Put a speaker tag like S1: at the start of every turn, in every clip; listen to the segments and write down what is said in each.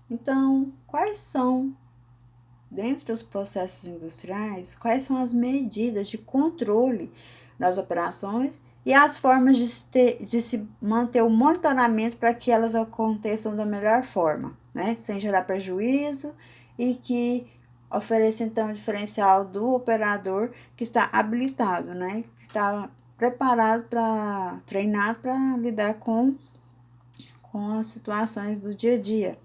S1: Então, quais são, dentro dos processos industriais, quais são as medidas de controle das operações e as formas de se manter o monitoramento para que elas aconteçam da melhor forma, né? Sem gerar prejuízo e que ofereça então o diferencial do operador que está habilitado, né? Que está preparado para, treinado para lidar com as situações do dia a dia.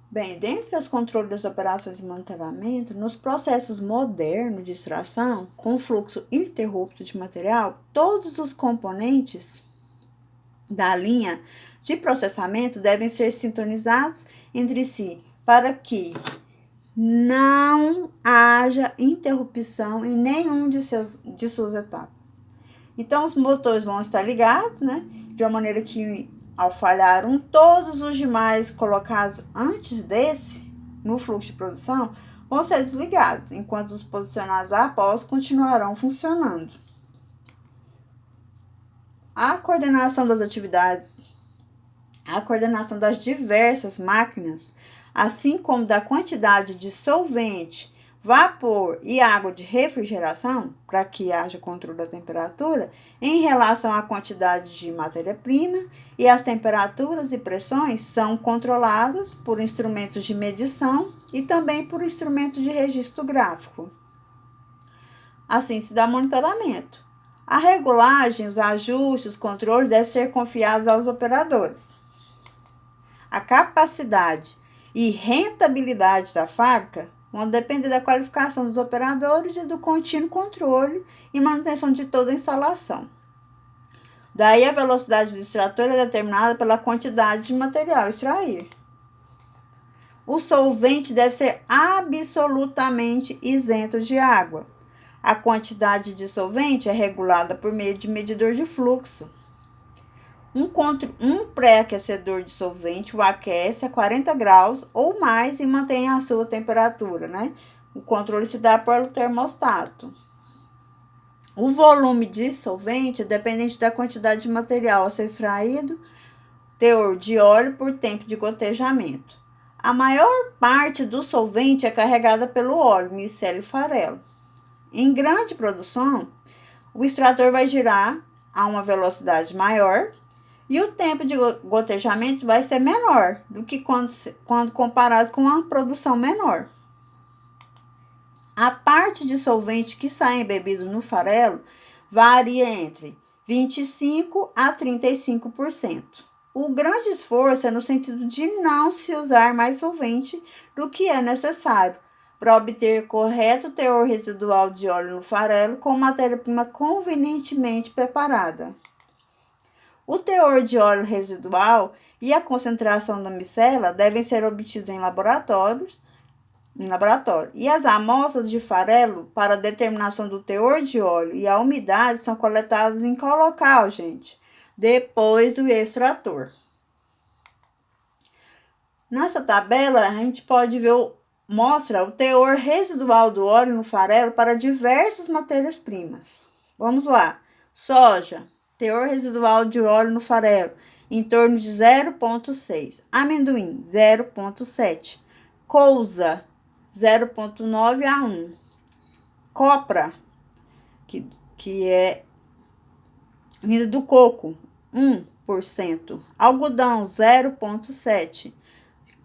S1: Bem, dentre os controles das operações de monitoramento, nos processos modernos de extração, com fluxo ininterrupto de material, todos os componentes da linha de processamento devem ser sintonizados entre si para que não haja interrupção em nenhum de suas etapas. Então, os motores vão estar ligados, né? De uma maneira que, ao falhar todos os demais colocados antes desse, no fluxo de produção, vão ser desligados, enquanto os posicionados após continuarão funcionando. A coordenação das atividades, a coordenação das diversas máquinas, assim como da quantidade de solvente, vapor e água de refrigeração, para que haja controle da temperatura, em relação à quantidade de matéria-prima, e as temperaturas e pressões são controladas por instrumentos de medição e também por instrumentos de registro gráfico. Assim se dá monitoramento. A regulagem, os ajustes, os controles devem ser confiados aos operadores. A capacidade e rentabilidade da fábrica vão depender da qualificação dos operadores e do contínuo controle e manutenção de toda a instalação. Daí a velocidade do extrator é determinada pela quantidade de material a extrair. O solvente deve ser absolutamente isento de água. A quantidade de solvente é regulada por meio de medidor de fluxo. Um pré-aquecedor de solvente o aquece a 40 graus ou mais e mantém a sua temperatura, né? O controle se dá pelo termostato. O volume de solvente é dependente da quantidade de material a ser extraído, teor de óleo por tempo de gotejamento. A maior parte do solvente é carregada pelo óleo, micélio e farelo. Em grande produção, o extrator vai girar a uma velocidade maior e o tempo de gotejamento vai ser menor do que quando comparado com a produção menor. A parte de solvente que sai embebido no farelo varia entre 25% a 35%. O grande esforço é no sentido de não se usar mais solvente do que é necessário para obter correto teor residual de óleo no farelo com matéria-prima convenientemente preparada. O teor de óleo residual e a concentração da micela devem ser obtidos em laboratório, e as amostras de farelo para determinação do teor de óleo e a umidade são coletadas em qual local, gente? Depois do extrator. Nessa tabela, a gente pode ver, mostra o teor residual do óleo no farelo para diversas matérias-primas. Vamos lá. Soja, teor residual de óleo no farelo, em torno de 0,6. Amendoim, 0,7. Couza, 0,9 a 1. Copra, que é vinda do coco, 1%. Algodão, 0,7.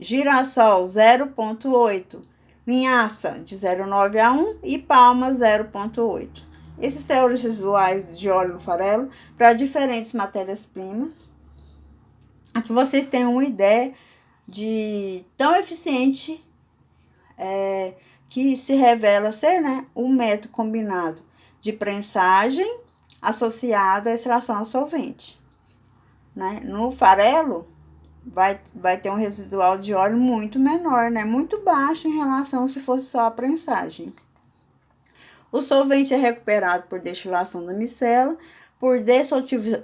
S1: Girassol, 0,8. Linhaça, de 0,9 a 1. E palma, 0,8. Esses teores residuais de óleo no farelo para diferentes matérias-primas. Aqui vocês têm uma ideia de tão eficiente que se revela ser, né, o método combinado de prensagem associado à extração a solvente. Né? No farelo, vai ter um residual de óleo muito menor, né? Muito baixo em relação se fosse só a prensagem. O solvente é recuperado por destilação da micela, por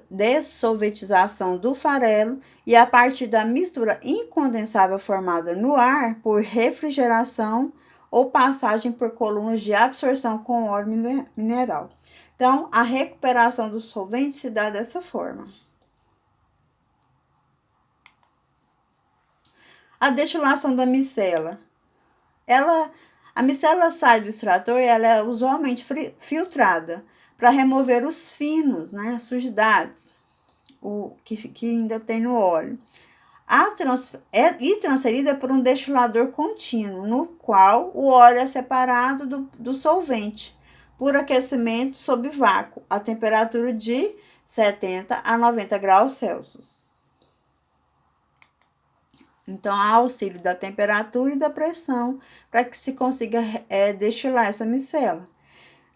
S1: dessolventização do farelo e a partir da mistura incondensável formada no ar por refrigeração ou passagem por colunas de absorção com óleo mineral. Então, a recuperação do solvente se dá dessa forma. A destilação da micela. A micela sai do extrator e ela é usualmente filtrada para remover os finos, né, as sujidades que ainda tem no óleo. E transferida por um destilador contínuo, no qual o óleo é separado do solvente por aquecimento sob vácuo, a temperatura de 70 a 90 graus Celsius. Então, há auxílio da temperatura e da pressão para que se consiga destilar essa micela.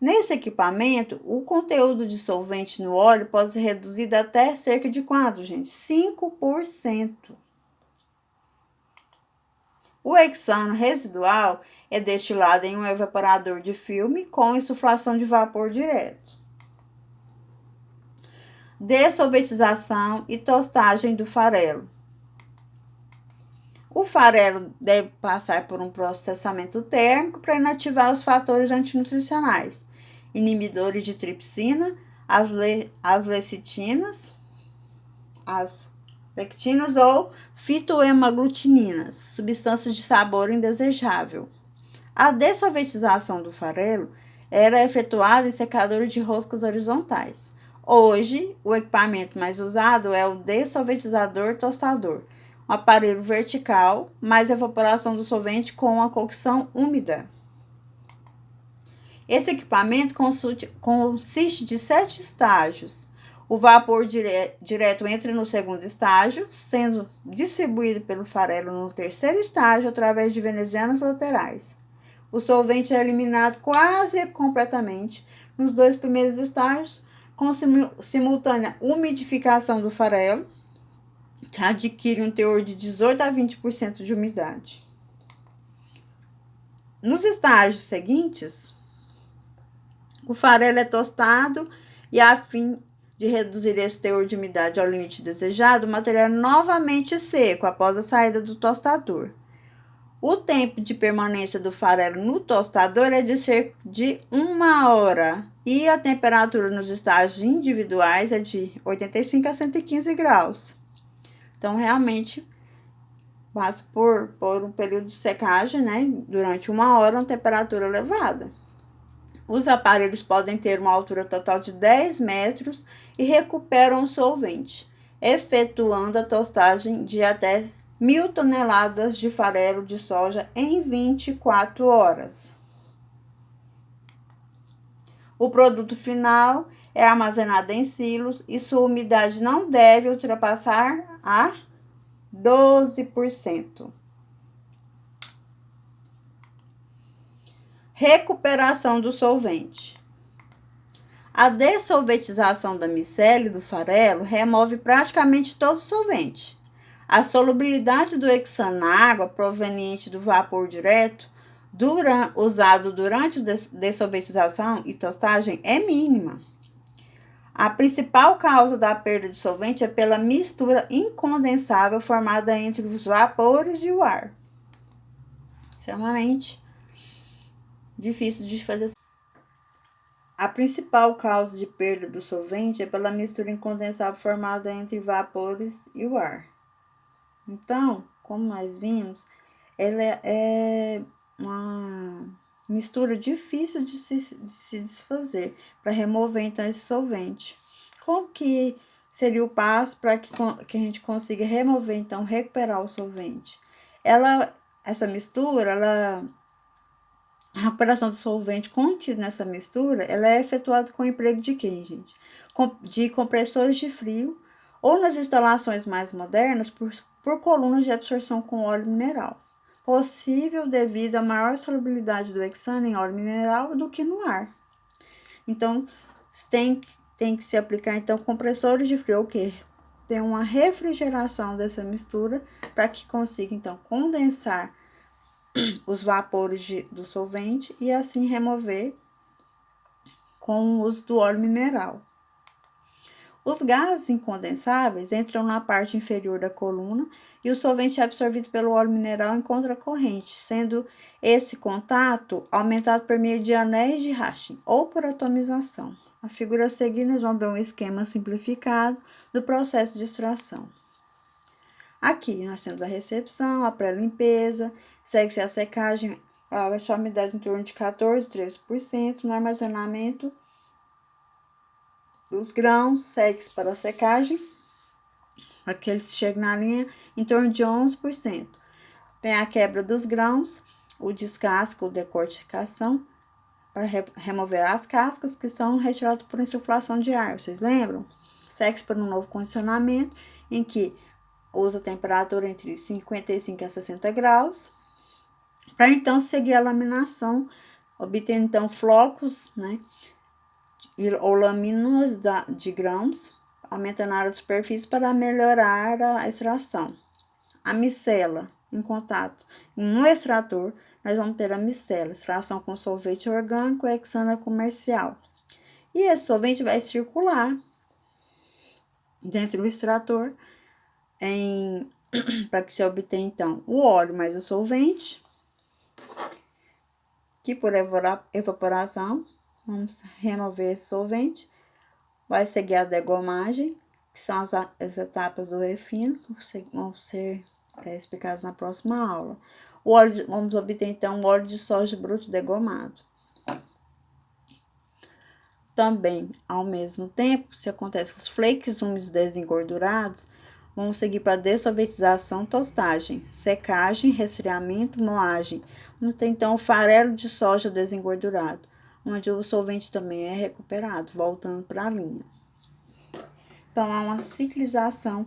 S1: Nesse equipamento, o conteúdo de solvente no óleo pode ser reduzido até cerca de quanto, gente? 5%. O hexano residual é destilado em um evaporador de filme com insuflação de vapor direto. Dessolventização e tostagem do farelo. O farelo deve passar por um processamento térmico para inativar os fatores antinutricionais, inibidores de tripsina, as lecitinas, as lectinas ou fitoemaglutininas, substâncias de sabor indesejável. A dessolventização do farelo era efetuada em secadores de roscas horizontais. Hoje, o equipamento mais usado é o dessolventizador tostador, um aparelho vertical, mais evaporação do solvente com a cocção úmida. Esse equipamento consiste de 7 estágios. O vapor direto entra no segundo estágio, sendo distribuído pelo farelo no terceiro estágio através de venezianas laterais. O solvente é eliminado quase completamente nos 2 primeiros estágios, com simultânea umidificação do farelo, que adquire um teor de 18 a 20% de umidade. Nos estágios seguintes, o farelo é tostado e, a fim de reduzir esse teor de umidade ao limite desejado, o material é novamente seco após a saída do tostador. O tempo de permanência do farelo no tostador é de cerca de 1 hora e a temperatura nos estágios individuais é de 85 a 115 graus. Então, realmente, passa por um período de secagem, né? Durante 1 hora, uma temperatura elevada. Os aparelhos podem ter uma altura total de 10 metros e recuperam o solvente, efetuando a tostagem de até 1.000 toneladas de farelo de soja em 24 horas. O produto final é armazenado em silos e sua umidade não deve ultrapassar a 12%. Recuperação do solvente. A dessolventização da micela e do farelo remove praticamente todo o solvente. A solubilidade do hexano na água proveniente do vapor direto usado durante a dessolventização e tostagem é mínima. A principal causa da perda de solvente é pela mistura incondensável formada entre os vapores e o ar. Extremamente difícil de fazer. A principal causa de perda do solvente é pela mistura incondensável formada entre vapores e o ar. Então, como nós vimos, ela é uma mistura difícil de se desfazer para remover então esse solvente. Como que seria o passo para que a gente consiga remover, então, recuperar o solvente? Essa mistura, a recuperação do solvente contido nessa mistura, ela é efetuada com o emprego de quem, gente? De compressores de frio ou nas instalações mais modernas por colunas de absorção com óleo mineral. Possível devido à maior solubilidade do hexano em óleo mineral do que no ar. Então, tem que se aplicar, então, compressores de frio, o quê? Tem uma refrigeração dessa mistura para que consiga, então, condensar os vapores do solvente e assim remover com o uso do óleo mineral. Os gases incondensáveis entram na parte inferior da coluna e o solvente é absorvido pelo óleo mineral em contracorrente, sendo esse contato aumentado por meio de anéis de Hashing ou por atomização. A figura a seguir, nós vamos ver um esquema simplificado do processo de extração. Aqui nós temos a recepção, a pré-limpeza, segue-se a secagem, a baixa umidade em torno de 14, 13%, no armazenamento dos grãos, segue-se para a secagem, aqui eles chegam na linha em torno de 11%. Tem a quebra dos grãos, o descasco, ou decorticação, para remover as cascas que são retiradas por insuflação de ar, vocês lembram? Segue-se para um novo condicionamento, em que usa a temperatura entre 55 a 60 graus, para então seguir a laminação, obtendo então flocos, né, ou laminas de grãos, aumentando a área de superfície para melhorar a extração. A micela em contato. No extrator, nós vamos ter a micela, extração com solvente orgânico e hexana comercial. E esse solvente vai circular dentro do extrator para que se obtenha, então, o óleo mais o solvente, que por evaporação, vamos remover esse solvente, vai seguir a degomagem, que são as etapas do refino, que vão ser explicadas na próxima aula. O óleo, vamos obter, então, o óleo de soja bruto degomado. Também, ao mesmo tempo, se acontece que os flakes úmidos desengordurados, vamos seguir para dessolventização, tostagem, secagem, resfriamento, moagem. Vamos ter, então, o farelo de soja desengordurado, onde o solvente também é recuperado, voltando para a linha. Então, há uma ciclização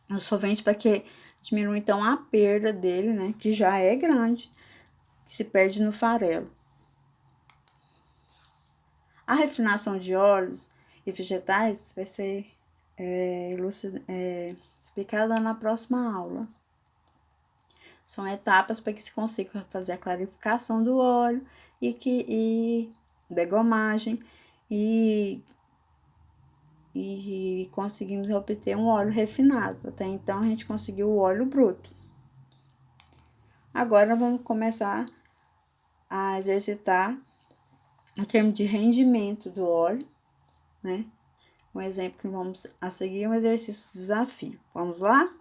S1: do solvente para que diminua, então, a perda dele, né, que já é grande, que se perde no farelo. A refinação de óleos e vegetais vai ser explicada na próxima aula. São etapas para que se consiga fazer a clarificação do óleo e degomagem e conseguimos obter um óleo refinado. Até então, a gente conseguiu o óleo bruto. Agora, vamos começar a exercitar o termo de rendimento do óleo, né? Um exemplo que vamos a seguir é um exercício de desafio. Vamos lá?